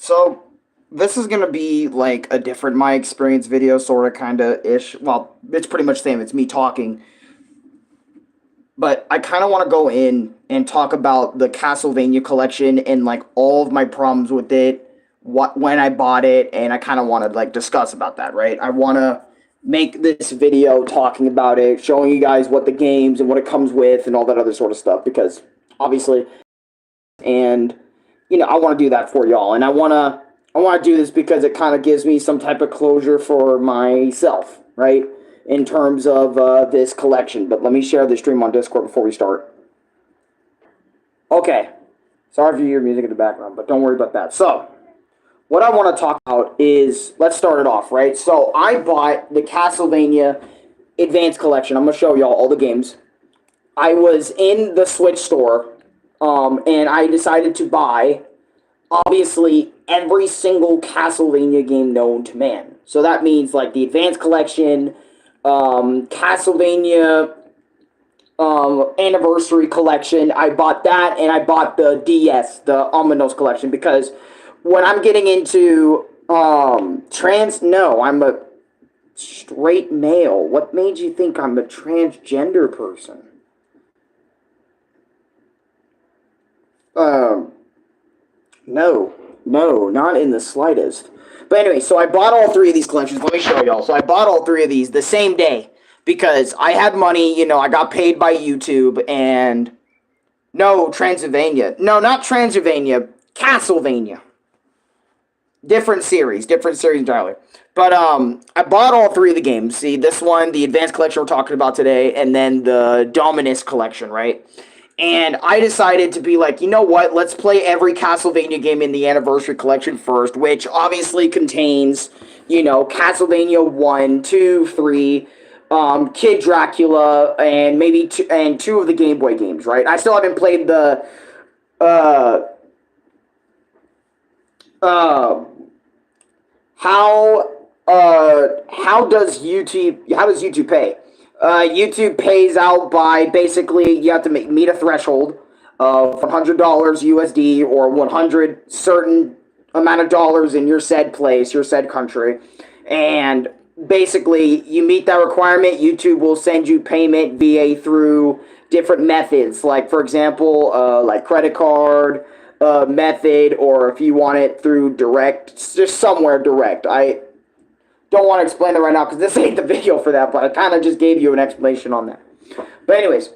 So this is gonna be like a different my experience video, sort of, kind of ish. Well, it's pretty much the same. It's me talking, but I kind of want to go in and talk about the Castlevania collection and like all of my problems with it, what when I bought it, and I kind of want to like discuss about that. Right? I want to make this video talking about it, showing you guys what the games and what it comes with and all that other sort of stuff because obviously, and I want to do that for y'all, and I want to do this because it kind of gives me some type of closure for myself, right? In terms of this collection. But let me share the stream on Discord before we start. Okay. Sorry for your music in the background, but don't worry about that. So, what I want to talk about is, let's start it off, right? So, I bought the Castlevania Advance Collection. I'm going to show y'all all the games. I was in the Switch store, and I decided to buy, obviously, every single Castlevania game known to man. So that means like the Advanced Collection, Castlevania Anniversary Collection. I bought that, and I bought the DS, the Omninos Collection, because when I'm getting into no, I'm a straight male. What made you think I'm a transgender person? No, no, not in the slightest. But anyway, so I bought all three of these collections. Let me show y'all. So I bought all three of these the same day because I had money. I got paid by YouTube, and no, Transylvania. No, not Transylvania. Castlevania. Different series entirely. But I bought all three of the games. See, this one, the Advanced Collection we're talking about today, and then the Dominus Collection, right? And I decided to be like, you know what? Let's play every Castlevania game in the Anniversary Collection first, which obviously contains, Castlevania 1, 2, 3, Kid Dracula, and maybe two of the Game Boy games, right? I still haven't played the uh, uh, how does YouTube pay? YouTube pays out by, basically, you have to meet a threshold of $100 USD, or 100 certain amount of dollars in your said place, your said country, and basically you meet that requirement. YouTube will send you payment via through different methods, like for example, like credit card method, or if you want it through direct, just somewhere direct. I don't want to explain it right now because this ain't the video for that, but I kind of just gave you an explanation on that. But anyways,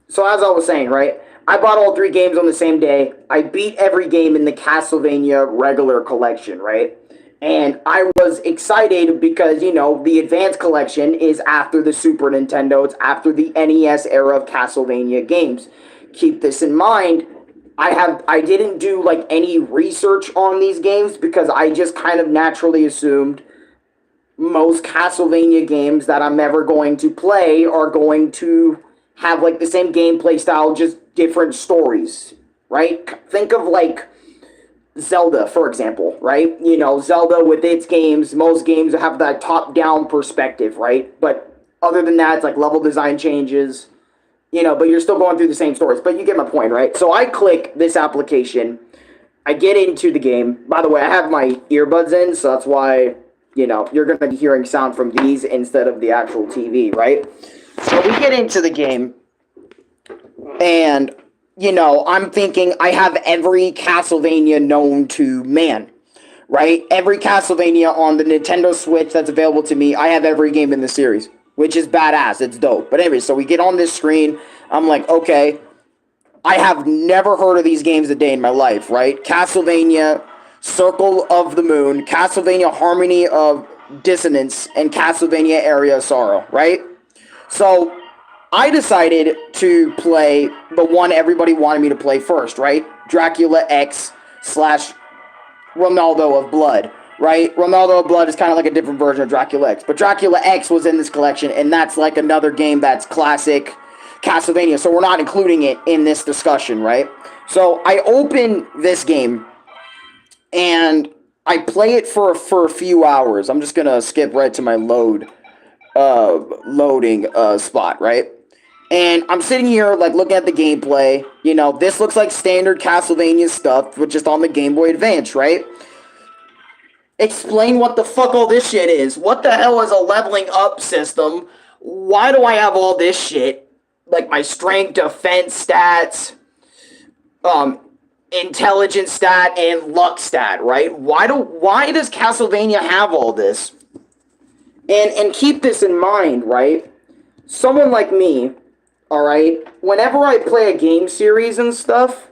so as I was saying, right, I bought all three games on the same day. I beat every game in the Castlevania regular collection, right? And I was excited because, the Advanced Collection is after the Super Nintendo. It's after the NES era of Castlevania games. Keep this in mind. I didn't do like any research on these games because I just kind of naturally assumed most Castlevania games that I'm ever going to play are going to have like the same gameplay style, just different stories, right? Think of like Zelda, for example, right? Zelda with its games, most games have that top-down perspective, right? But other than that, it's like level design changes, but you're still going through the same stories. But you get my point, right? So I click this application, I get into the game. By the way, I have my earbuds in, so that's why you're going to be hearing sound from these instead of the actual TV, right? So we get into the game, and, I'm thinking I have every Castlevania known to man, right? Every Castlevania on the Nintendo Switch that's available to me, I have every game in the series, which is badass. It's dope. But anyway, so we get on this screen. I'm like, okay, I have never heard of these games a day in my life, right? Castlevania Circle of the Moon, Castlevania Harmony of Dissonance, and Castlevania Area of Sorrow, right? So I decided to play the one everybody wanted me to play first, right? Dracula X slash Ronaldo of Blood, right? Ronaldo of Blood is kind of like a different version of Dracula X, but Dracula X was in this collection, and that's like another game that's classic Castlevania, so we're not including it in this discussion, right? So I open this game, and I play it for a few hours. I'm just gonna skip right to my loading spot, right? And I'm sitting here, like, looking at the gameplay. You know, this looks like standard Castlevania stuff, but just on the Game Boy Advance, right? Explain what the fuck all this shit is. What the hell is a leveling up system? Why do I have all this shit? Like, my strength, defense stats, um, intelligence stat, and luck stat, right? Why does Castlevania have all this? And keep this in mind, right? Someone like me, alright, whenever I play a game series and stuff,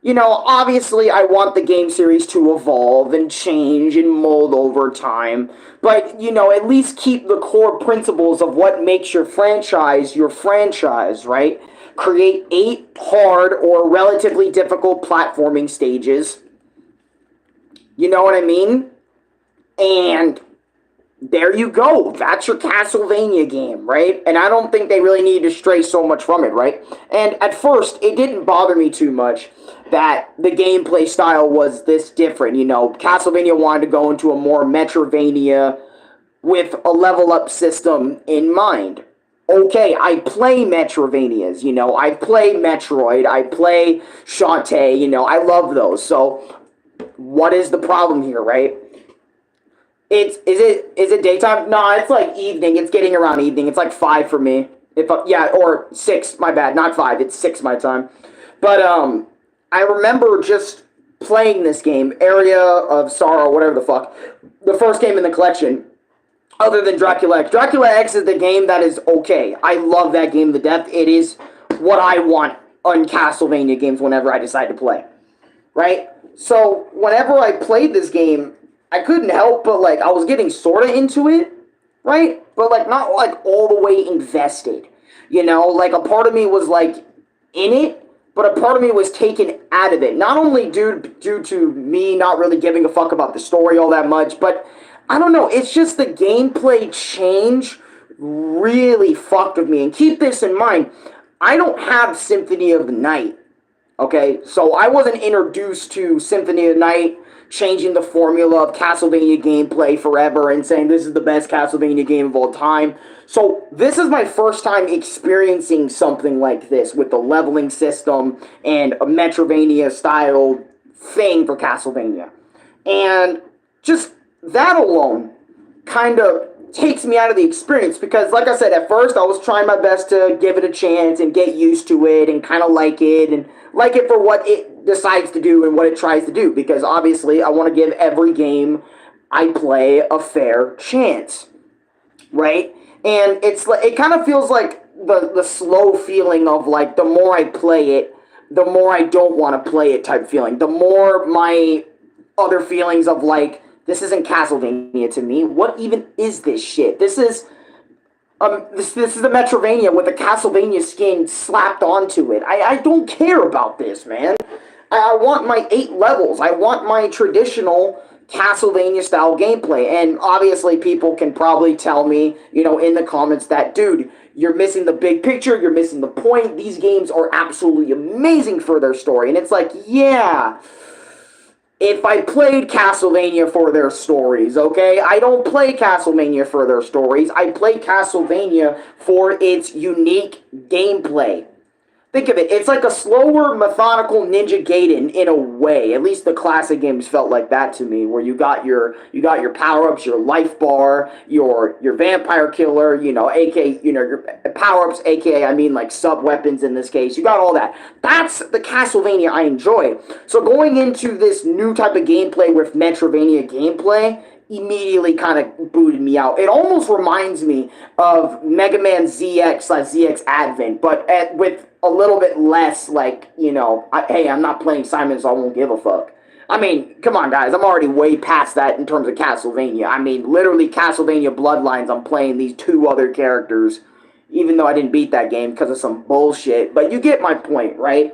you know, obviously I want the game series to evolve and change and mold over time, but, you know, at least keep the core principles of what makes your franchise, right? Create 8 hard or relatively difficult platforming stages. You know what I mean? And there you go. That's your Castlevania game, right? And I don't think they really need to stray so much from it, right? And at first, it didn't bother me too much that the gameplay style was this different. You know, Castlevania wanted to go into a more Metroidvania with a level up system in mind. Okay, I play Metroidvanias, you know, I play Metroid, I play Shantae, you know, I love those. So, what is the problem here, right? Is it daytime? No, it's like evening. It's getting around evening. It's like 5 for me. Or 6. My bad, not 5. It's 6 my time. But I remember just playing this game, Area of Sorrow, whatever the fuck, the first game in the collection, other than Dracula X. Dracula X is the game that is okay. I love that game to death. It is what I want on Castlevania games whenever I decide to play, right? So whenever I played this game, I couldn't help but, like, I was getting sort of into it, right? But, like, not, like, all the way invested. You know, like, a part of me was, like, in it, but a part of me was taken out of it. Not only due to me not really giving a fuck about the story all that much, but, I don't know, it's just the gameplay change really fucked with me. And keep this in mind, I don't have Symphony of the Night, okay? So I wasn't introduced to Symphony of the Night, changing the formula of Castlevania gameplay forever and saying this is the best Castlevania game of all time. So this is my first time experiencing something like this with the leveling system and a Metroidvania style thing for Castlevania. And just that alone kind of takes me out of the experience because, like I said, at first I was trying my best to give it a chance and get used to it and kind of like it for what it decides to do and what it tries to do, because obviously I want to give every game I play a fair chance, right? And it's like, it kind of feels like the slow feeling of, like, the more I play it, the more I don't want to play it type feeling. The more my other feelings of, like, this isn't Castlevania to me. What even is this shit? This is this is a Metroidvania with a Castlevania skin slapped onto it. I don't care about this, man. I want my 8 levels. I want my traditional Castlevania-style gameplay. And obviously people can probably tell me, you know, in the comments that, dude, you're missing the big picture, you're missing the point. These games are absolutely amazing for their story. And it's like, yeah, if I played Castlevania for their stories, okay? I don't play Castlevania for their stories. I play Castlevania for its unique gameplay. Think of it. It's like a slower, methodical Ninja Gaiden in a way. At least the classic games felt like that to me, where you got your power-ups, your life bar, your vampire killer, you know, aka, you know, your power-ups, aka, I mean, like sub-weapons in this case. You got all that. That's the Castlevania I enjoy. So going into this new type of gameplay with Metroidvania gameplay immediately kind of booted me out. It almost reminds me of Mega Man ZX/ZX Advent, but with a little bit less, like, you know, hey, I'm not playing Simon, so I won't give a fuck. I mean, come on, guys, I'm already way past that in terms of Castlevania. I mean, literally, Castlevania Bloodlines, I'm playing these 2 other characters, even though I didn't beat that game because of some bullshit. But you get my point, right?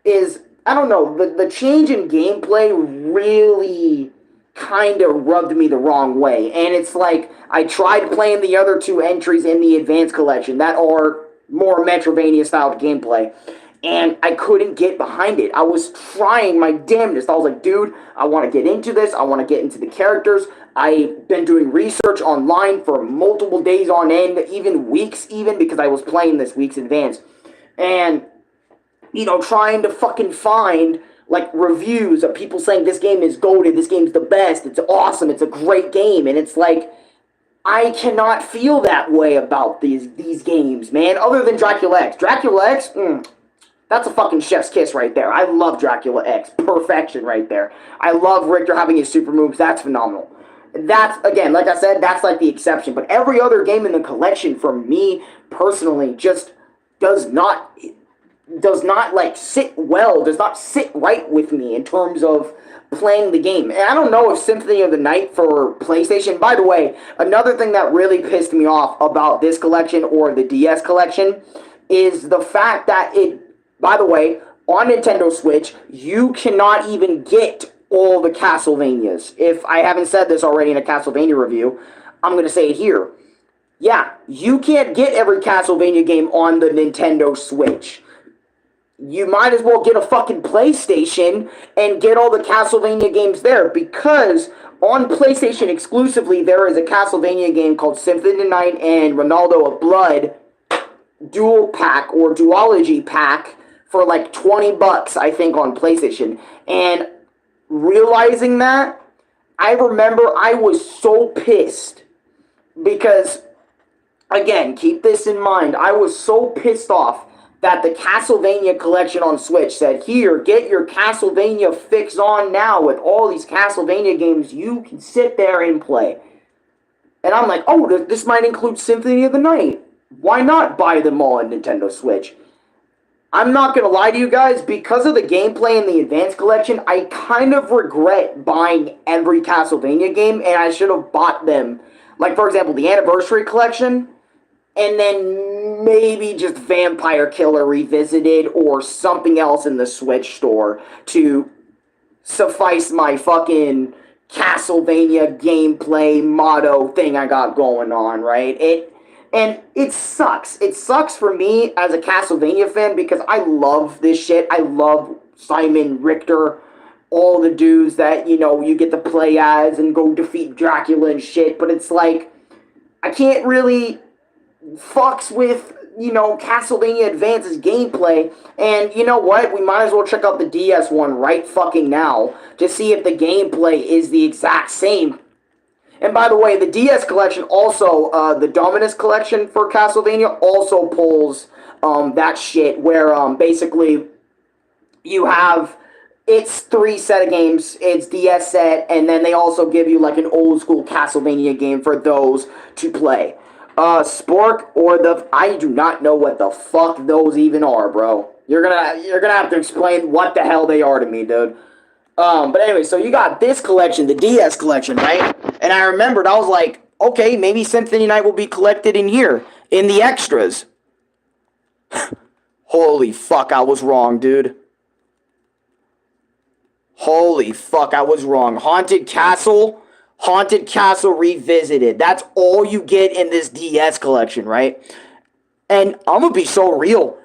I don't know, the change in gameplay really kind of rubbed me the wrong way. And it's like, I tried playing the other 2 entries in the Advance Collection that are more Metroidvania-style gameplay, and I couldn't get behind it. I was trying my damnedest. I was like, dude, I want to get into this. I want to get into the characters. I've been doing research online for multiple days on end, even weeks even, because I was playing this weeks in advance. and, you know, trying to fucking find, like, reviews of people saying this game is goated, this game's the best, it's awesome, it's a great game, and it's like, I cannot feel that way about these games, man, other than Dracula X. Dracula X, that's a fucking chef's kiss right there. I love Dracula X. Perfection right there. I love Richter having his super moves. That's phenomenal. That's, again, like I said, that's like the exception. But every other game in the collection, for me, personally, just does not like sit well, does not sit right with me in terms of playing the game. And I don't know if Symphony of the Night for PlayStation, by the way, another thing that really pissed me off about this collection or the DS collection is the fact that by the way, on Nintendo Switch, you cannot even get all the Castlevanias. If I haven't said this already in a Castlevania review, I'm going to say it here. Yeah, you can't get every Castlevania game on the Nintendo Switch. You might as well get a fucking PlayStation and get all the Castlevania games there, because on PlayStation exclusively, there is a Castlevania game called Symphony of the Night and Ronaldo of Blood dual pack or duology pack for like $20, I think, on PlayStation. And realizing that, I remember I was so pissed because, again, keep this in mind, I was so pissed off that the Castlevania collection on Switch said, here, get your Castlevania fix on now with all these Castlevania games you can sit there and play. And I'm like, oh, this might include Symphony of the Night. Why not buy them all on Nintendo Switch? I'm not going to lie to you guys, because of the gameplay in the Advance Collection, I kind of regret buying every Castlevania game, and I should have bought them. Like, for example, the Anniversary Collection, and then maybe just Vampire Killer Revisited or something else in the Switch store to suffice my fucking Castlevania gameplay motto thing I got going on, right? And it sucks. It sucks for me as a Castlevania fan because I love this shit. I love Simon, Richter, all the dudes that, you know, you get to play as and go defeat Dracula and shit. But it's like, I can't really fucks with, you know, Castlevania Advance's gameplay. And you know what? We might as well check out the DS one right fucking now to see if the gameplay is the exact same. And by the way, the DS collection also, the Dominus collection for Castlevania also pulls that shit where basically you have, it's 3 set of games, it's DS set, and then they also give you like an old school Castlevania game for those to play. Spork or I do not know what the fuck those even are, bro. You're gonna have to explain what the hell they are to me, dude. But anyway, so you got this collection, the DS collection, right? And I remembered, I was like, okay, maybe Symphony Night will be collected in here, in the extras. Holy fuck, I was wrong, dude. Holy fuck, I was wrong. Haunted Castle Revisited. That's all you get in this DS collection, right? And I'm gonna be so real.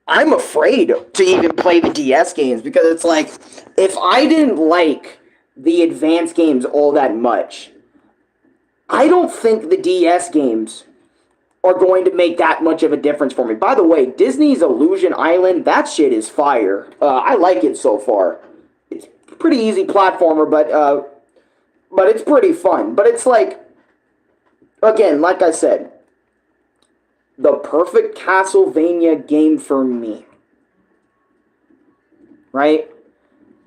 I'm afraid to even play the DS games because it's like, if I didn't like the Advance games all that much, I don't think the DS games are going to make that much of a difference for me. By the way, Disney's Illusion Island, that shit is fire. I like it so far. It's a pretty easy platformer, but it's pretty fun. But it's like, again, like I said, the perfect Castlevania game for me. Right?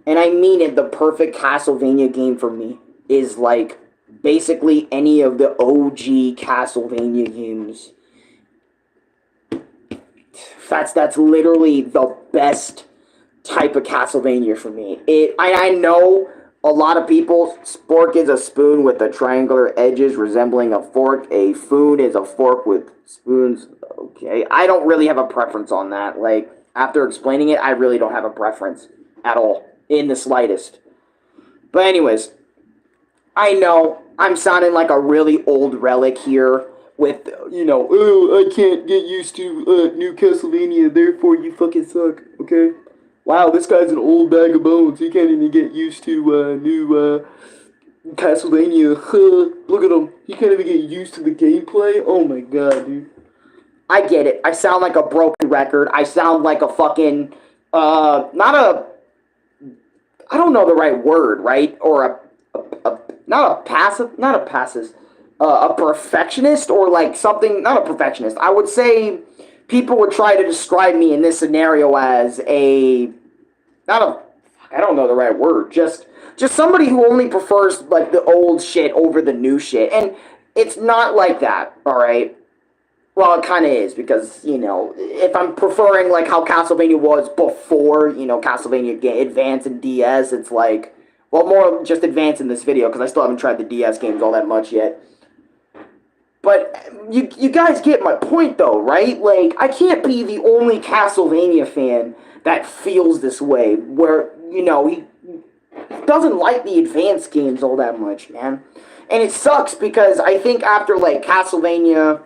And I mean it, the perfect Castlevania game for me is like basically any of the OG Castlevania games. That's literally the best type of Castlevania for me. I know a lot of people, spork is a spoon with the triangular edges resembling a fork. A foon is a fork with spoons. Okay, I don't really have a preference on that. Like, after explaining it, I really don't have a preference at all, in the slightest. But anyways, I know I'm sounding like a really old relic here with, you know, oh, I can't get used to new Castlevania, therefore you fucking suck, okay? Wow, this guy's an old bag of bones. He can't even get used to new Castlevania. Look at him. He can't even get used to the gameplay. Oh my god, dude. I get it. I sound like a broken record. I sound like a fucking, not a, I don't know the right word, right? Or not a passive, not a passive, a perfectionist, or like something, not a perfectionist. I would say people would try to describe me in this scenario as a, not a, I don't know the right word, just somebody who only prefers like the old shit over the new shit. And it's not like that, all right? Well, it kind of is, because, you know, if I'm preferring, like, how Castlevania was before, you know, Castlevania Advance and DS, it's like, well, more just Advance in this video, because I still haven't tried the DS games all that much yet. But you guys get my point, though, right? Like, I can't be the only Castlevania fan that feels this way, where, you know, he doesn't like the Advance games all that much, man. And it sucks, because I think after, like, Castlevania,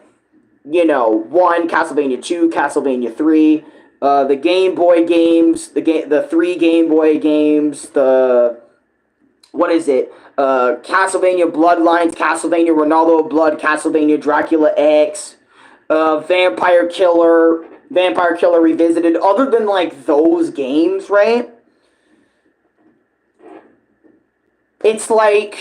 you know, 1, Castlevania 2, Castlevania 3, the Game Boy games, the 3 Game Boy games, what is it? Castlevania Bloodlines, Castlevania Ronaldo of Blood, Castlevania Dracula X, Vampire Killer Revisited. Other than, like, those games, right? It's like,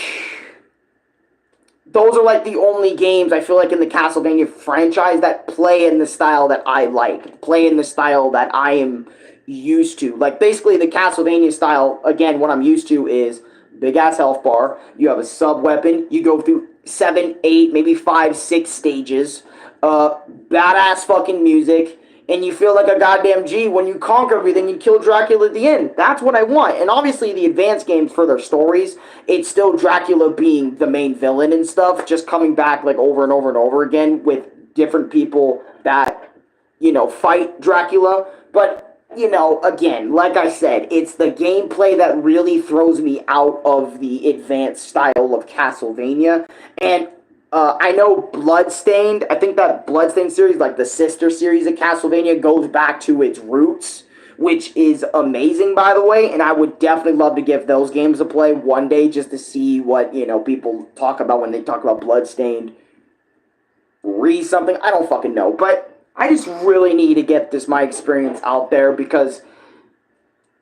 those are like the only games I feel like in the Castlevania franchise that play in the style that I like, play in the style that I am used to. Like, basically the Castlevania style, again, what I'm used to is big ass health bar, you have a sub weapon, you go through 7, 8, maybe 5, 6 stages, badass fucking music, and you feel like a goddamn G when you conquer everything, you kill Dracula at the end. That's what I want. And obviously the advanced games, for their stories, it's still Dracula being the main villain and stuff, just coming back like over and over and over again with different people that, you know, fight Dracula. But, you know, again, like I said, it's the gameplay that really throws me out of the advanced style of Castlevania. And I know Bloodstained, I think that Bloodstained series, like the sister series of Castlevania, goes back to its roots, which is amazing, by the way, and I would definitely love to give those games a play one day, just to see what, you know, people talk about when they talk about Bloodstained something. I don't fucking know, but I just really need to get my experience out there, because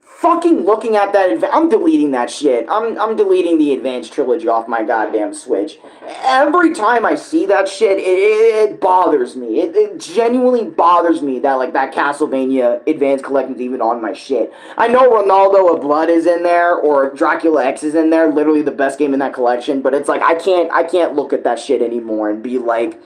fucking looking at that, I'm deleting that shit. I'm deleting the Advanced Trilogy off my goddamn Switch. Every time I see that shit, it bothers me. It genuinely bothers me that, like, that Castlevania Advanced Collection is even on my shit. I know Ronaldo of Blood is in there, or Dracula X is in there, literally the best game in that collection, but it's like, I can't look at that shit anymore and be like,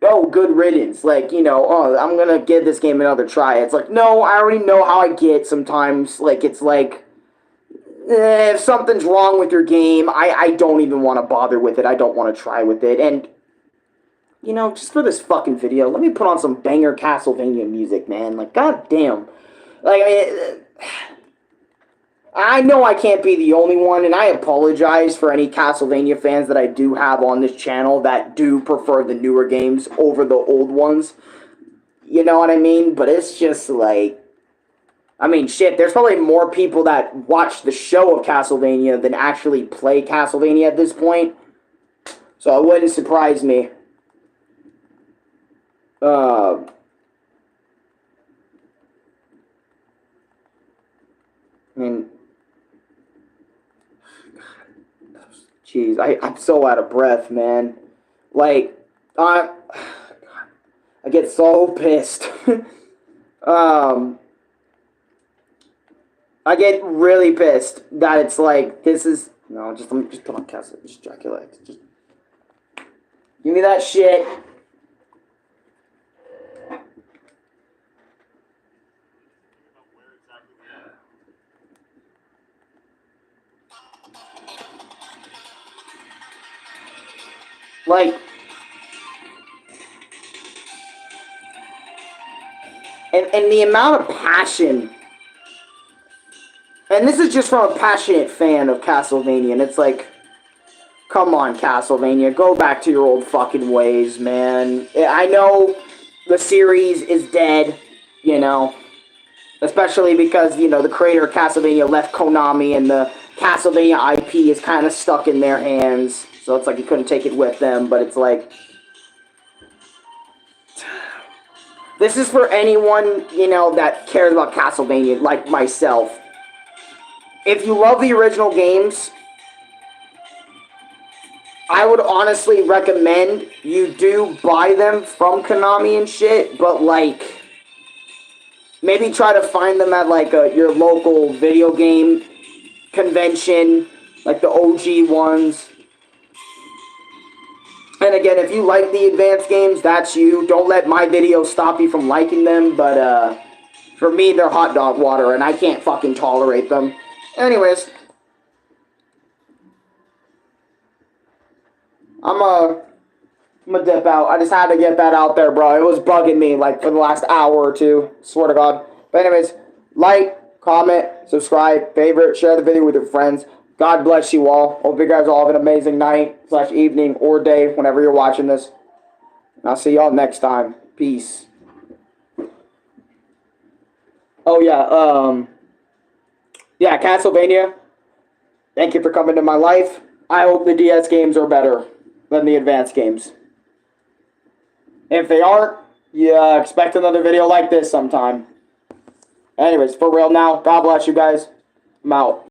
oh, good riddance, like, you know, oh, I'm gonna give this game another try. It's like, no, I already know how I get sometimes. Like, it's like, if something's wrong with your game, I don't even want to bother with it. I don't want to try with it. And, you know, just for this fucking video, let me put on some banger Castlevania music, man. Like, goddamn. Like, I know I can't be the only one, and I apologize for any Castlevania fans that I do have on this channel that do prefer the newer games over the old ones. You know what I mean? But it's just like, I mean, shit, there's probably more people that watch the show of Castlevania than actually play Castlevania at this point. So it wouldn't surprise me. I mean, jeez, I'm so out of breath, man. Like, I get so pissed. I get really pissed that it's like, this is, no, let me just put on Castle, just Dracula, just give me that shit. Like, and the amount of passion, and this is just from a passionate fan of Castlevania, and it's like, come on, Castlevania, go back to your old fucking ways, man. I know the series is dead, you know, especially because, you know, the creator of Castlevania left Konami, and the Castlevania IP is kind of stuck in their hands. So it's like you couldn't take it with them, but it's like, This is for anyone, you know, that cares about Castlevania, like myself. If you love the original games, I would honestly recommend you do buy them from Konami and shit, but, like, maybe try to find them at, like, your local video game convention, like the OG ones. And again, if you like the advanced games, that's you. Don't let my videos stop you from liking them, but, for me, they're hot dog water, and I can't fucking tolerate them. Anyways, I'm gonna dip out. I just had to get that out there, bro. It was bugging me, like, for the last hour or two. Swear to God. But anyways, like, comment, subscribe, favorite, share the video with your friends. God bless you all. Hope you guys all have an amazing night, / evening, or day, whenever you're watching this. And I'll see y'all next time. Peace. Oh, yeah, Castlevania, thank you for coming to my life. I hope the DS games are better than the advanced games. If they aren't, yeah, expect another video like this sometime. Anyways, for real now, God bless you guys. I'm out.